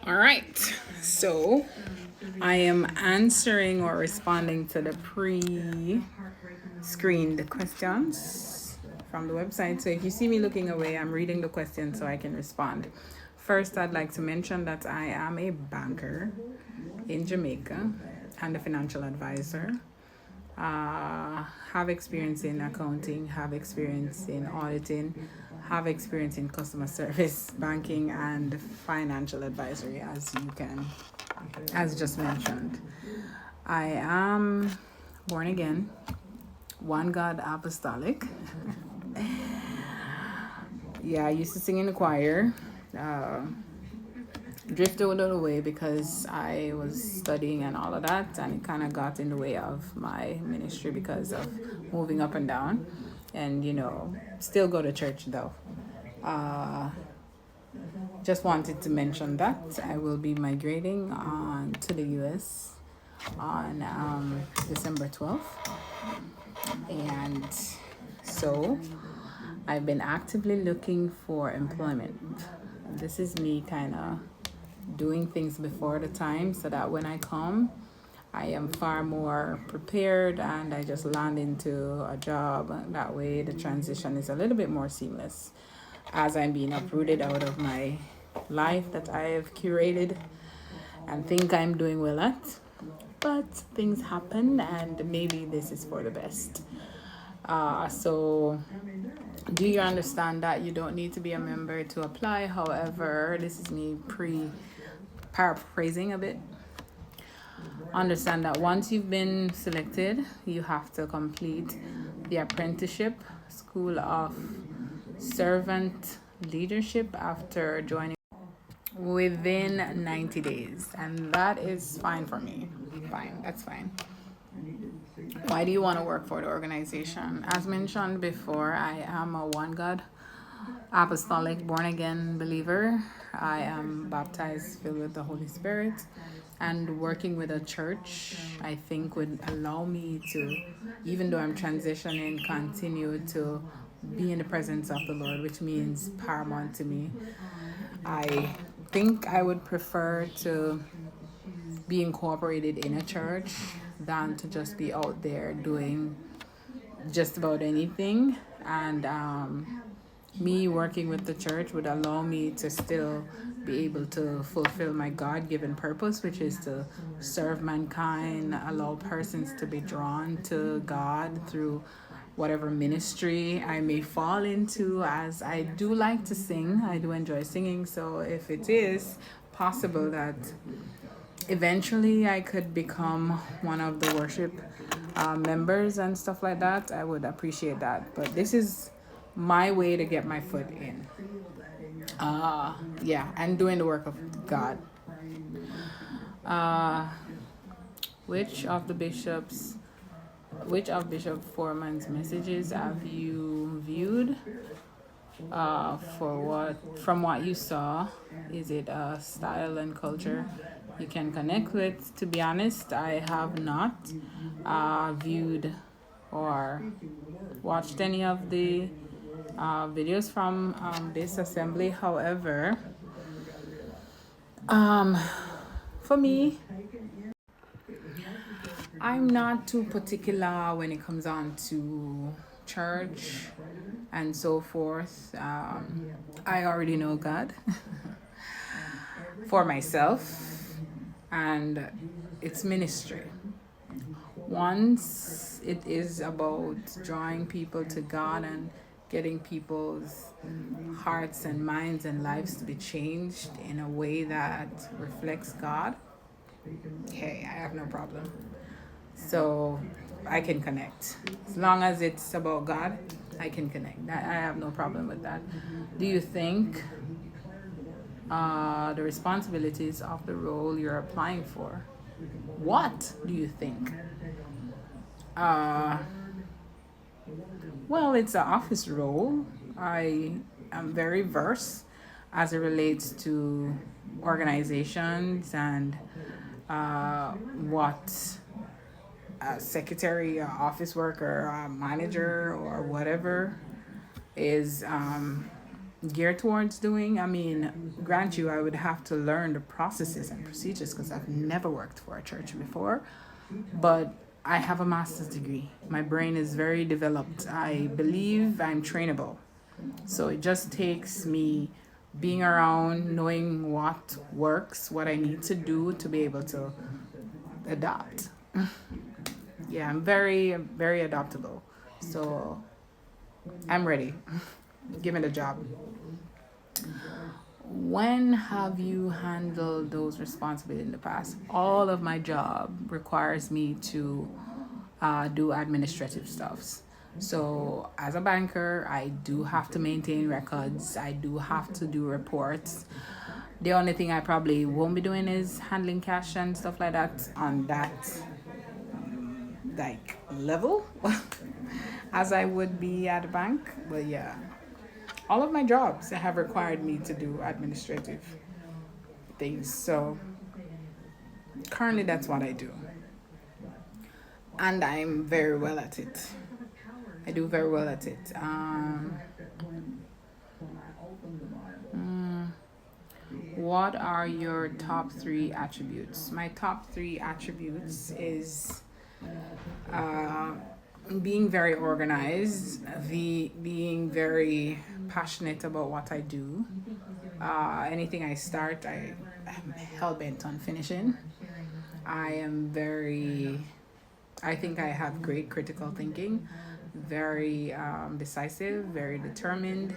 All right. So I am answering or responding to the pre-screened questions from the website. So if you see me looking away, I'm reading the questions so I can respond. First, I'd like to mention that I am a banker in Jamaica and a financial advisor. Have experience in accounting, have experience in auditing, have experience in customer service, banking, and financial advisory, as just mentioned. I am born again, one God apostolic. Yeah, I used to sing in the choir. Uh, Drifted a little away because I was studying and all of that, and it kind of got in the way of my ministry because of moving up and down. And still go to church though. Uh, just wanted to mention that I will be migrating on to the US on December 12th, and so I've been actively looking for employment. This is me kind of doing things before the time so that when I come, I am far more prepared and I just land into a job. That way, the transition is a little bit more seamless as I'm being uprooted out of my life that I have curated and think I'm doing well at. But things happen, and maybe this is for the best. So do you understand that you don't need to be a member to apply? However, this is me paraphrasing a bit. Understand that once you've been selected, you have to complete the apprenticeship school of servant leadership after joining within 90 days, and that is fine for me. Fine, that's fine. Why do you want to work for the organization? As mentioned before, I am a one God apostolic born again believer. I am baptized, filled with the Holy Spirit, and working with a church, I think, would allow me to, even though I'm transitioning, continue to be in the presence of the Lord, which means paramount to me. I think I would prefer to be incorporated in a church than to just be out there doing just about anything. And me working with the church would allow me to still be able to fulfill my God given purpose, which is to serve mankind, allow persons to be drawn to God through whatever ministry I may fall into, as I do like to sing. I do enjoy singing. So if it is possible that eventually I could become one of the worship members and stuff like that, I would appreciate that. But this is my way to get my foot in. Yeah, and doing the work of God. Uh, which of the bishops, which of Bishop Foreman's messages have you viewed? From what you saw, is it a style and culture you can connect with? To be honest, I have not viewed or watched any of the videos from this assembly. However, for me, I'm not too particular when it comes on to church and so forth. I already know God for myself, and it's ministry. Once it is about drawing people to God and getting people's hearts and minds and lives to be changed in a way that reflects God, hey, I have no problem. So I can connect. As long as it's about God, I can connect. I have no problem with that. Do you think the responsibilities of the role you're applying for? What do you think? Uh, well, it's an office role. I am very versed as it relates to organizations and what a secretary, office worker, manager, or whatever is geared towards doing. I mean, grant you, I would have to learn the processes and procedures because I've never worked for a church before. But I have a master's degree. My brain is very developed. I believe I'm trainable. So it just takes me being around, knowing what works, what I need to do to be able to adapt. Yeah, I'm very, very adaptable. So I'm ready. Give me the job. When have you handled those responsibilities in the past? All of my job requires me to do administrative stuffs. So as a banker, I do have to maintain records. I do have to do reports. The only thing I probably won't be doing is handling cash and stuff like that on that like level as I would be at a bank. But yeah, all of my jobs have required me to do administrative things. So currently that's what I do. And I'm very well at it. I do very well at it. What are your top three attributes? My top three attributes is being very organized, being very passionate about what I do. Anything I start, I'm hell bent on finishing. I think I have great critical thinking, very decisive, very determined.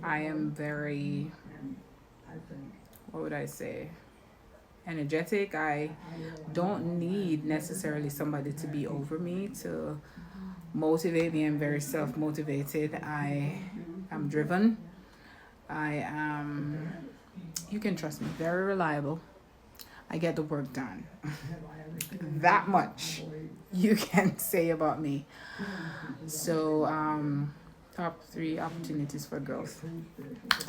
I am very, what would I say? Energetic. I don't need necessarily somebody to be over me to motivate me. I'm very self-motivated. I am driven. I am, you can trust me, very reliable. I get the work done. That much you can say about me. So, top three opportunities for growth.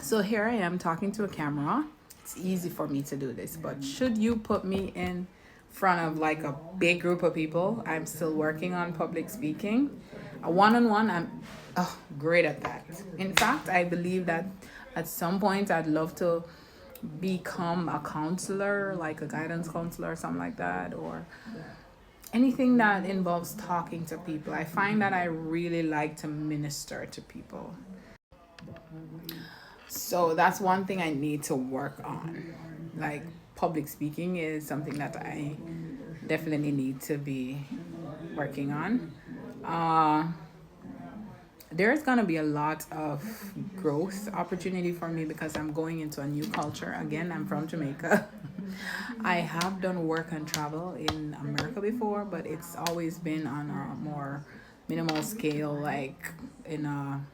So here I am talking to a camera. It's easy for me to do this, but should you put me in front of like a big group of people, I'm still working on public speaking. A one-on-one, I'm great at that. In fact, I believe that at some point I'd love to become a counselor, like a guidance counselor or something like that, or anything that involves talking to people. I find that I really like to minister to people. So that's one thing I need to work on. Like public speaking is something that I definitely need to be working on. There's gonna be a lot of growth opportunity for me because I'm going into a new culture. Again, I'm from Jamaica. I have done work and travel in America before, but it's always been on a more minimal scale, like in a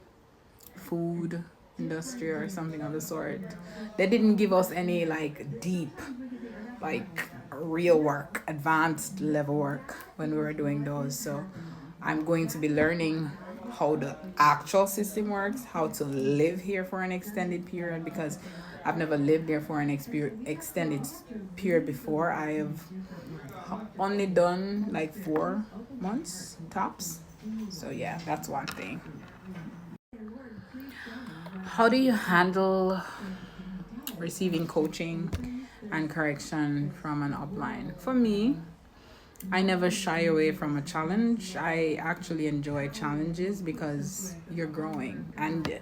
food industry or something of the sort. They didn't give us any like deep, like real work, advanced level work when we were doing those. So I'm going to be learning how the actual system works, how to live here for an extended period because I've never lived there for an extended period before. I have only done like 4 months tops. So yeah, that's one thing. How do you handle receiving coaching and correction from an upline? For me, I never shy away from a challenge. I actually enjoy challenges because you're growing. And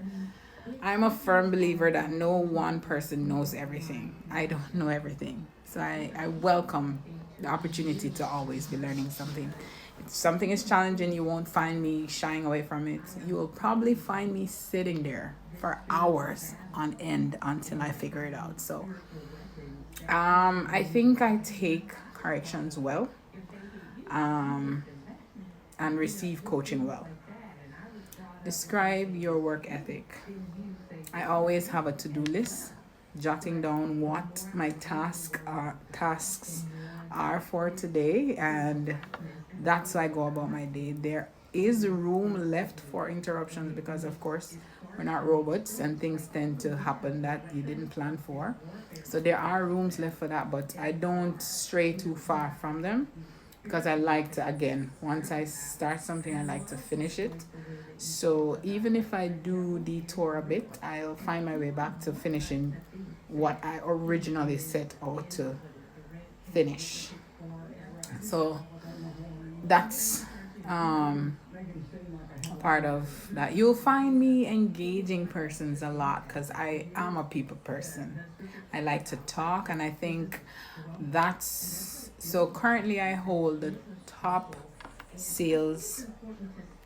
I'm a firm believer that no one person knows everything. I don't know everything. So I welcome the opportunity to always be learning something. If something is challenging, you won't find me shying away from it. You will probably find me sitting there for hours on end until I figure it out. So I think I take corrections well and receive coaching well. Describe your work ethic. I always have a to-do list, jotting down what my tasks are for today, and that's how I go about my day. There is room left for interruptions because, of course, we're not robots and things tend to happen that you didn't plan for. So there are rooms left for that, but I don't stray too far from them because I like to, again, once I start something, I like to finish it. So even if I do detour a bit, I'll find my way back to finishing what I originally set out to finish. So that's part of that. You'll find me engaging persons a lot because I am a people person. I like to talk, and I think that's so. Currently, I hold the top sales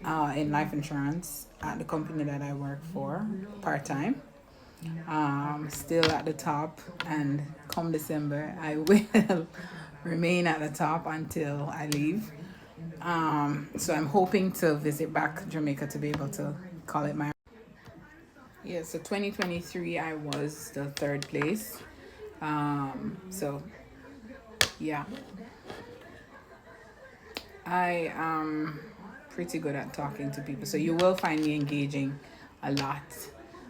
in life insurance at the company that I work for part time. Still at the top, and come December, I will remain at the top until I leave. So I'm hoping to visit back Jamaica to be able to call it my. Yeah, so 2023 I was the third place. So yeah, I am pretty good at talking to people. So you will find me engaging a lot.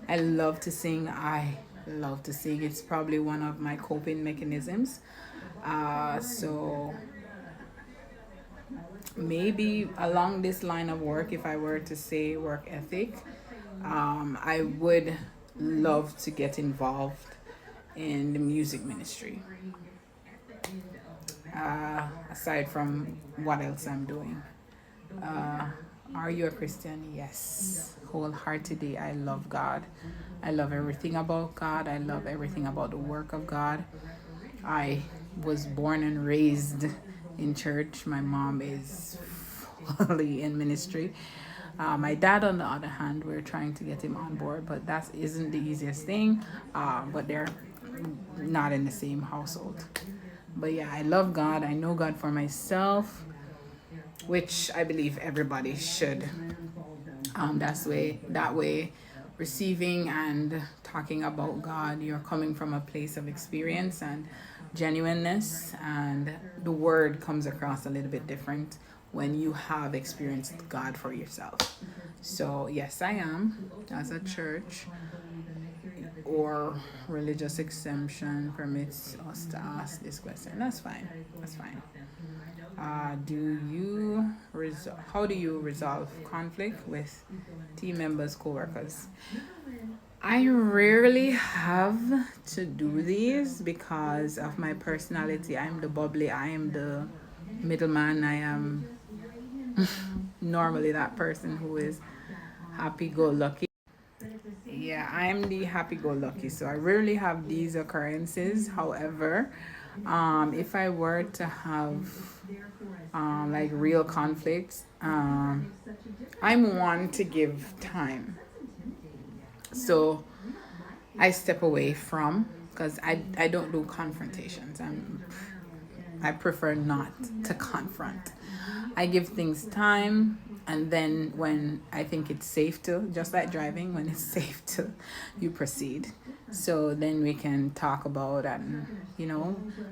I love to sing. I love to sing. It's probably one of my coping mechanisms. So maybe along this line of work, if I were to say work ethic, I would love to get involved in the music ministry. Aside from what else I'm doing. Are you a Christian? Yes. Wholeheartedly, I love God. I love everything about God. I love everything about the work of God. I was born and raised in church. My mom is fully in ministry. My dad, on the other hand, we're trying to get him on board, but that isn't the easiest thing. But they're not in the same household. But yeah, I love God. I know God for myself, which I believe everybody should. That way, receiving and talking about God, you're coming from a place of experience and genuineness, and the word comes across a little bit different when you have experienced God for yourself. So yes, I am, as a church or religious exemption permits us to ask this question. That's fine. That's fine. How do you resolve conflict with team members, co-workers? I rarely have to do these because of my personality. I'm the bubbly, I am the middleman. I am normally that person who is happy-go-lucky. Yeah, I'm the happy-go-lucky, so I rarely have these occurrences. However, if I were to have like real conflicts, I'm one to give time. So I step away from, because I don't do confrontations. I prefer not to confront. I give things time, and then when I think it's safe to, just like driving, when it's safe to, you proceed. So then we can talk about and,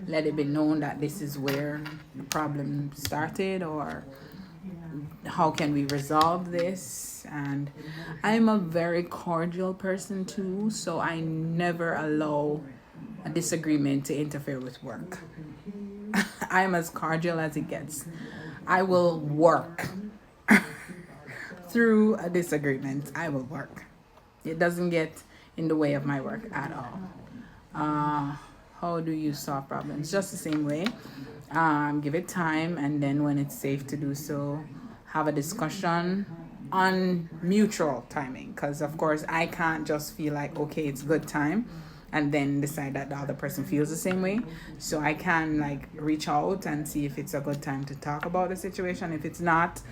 let it be known that this is where the problem started, or how can we resolve this. And I'm a very cordial person too, so I never allow a disagreement to interfere with work. I'm as cordial as it gets. I will work through a disagreement. I will work. It doesn't get in the way of my work at all. How do you solve problems? Just the same way. Give it time, and then when it's safe to do so, have a discussion on mutual timing. Because of course, I can't just feel like, okay, it's good time, and then decide that the other person feels the same way. So I can reach out and see if it's a good time to talk about the situation. If it's not,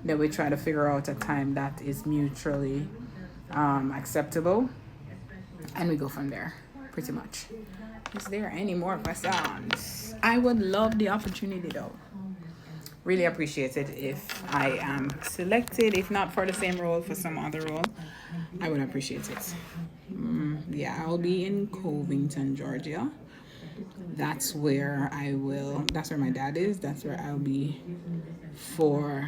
then we try to figure out a time that is mutually acceptable, and we go from there, pretty much. Is there any more questions? I would love the opportunity though. Really appreciate it if I am selected, if not for the same role, for some other role. I would appreciate it. Yeah, I'll be in Covington, Georgia. That's where my dad is. That's where I'll be for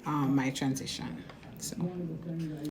my transition. So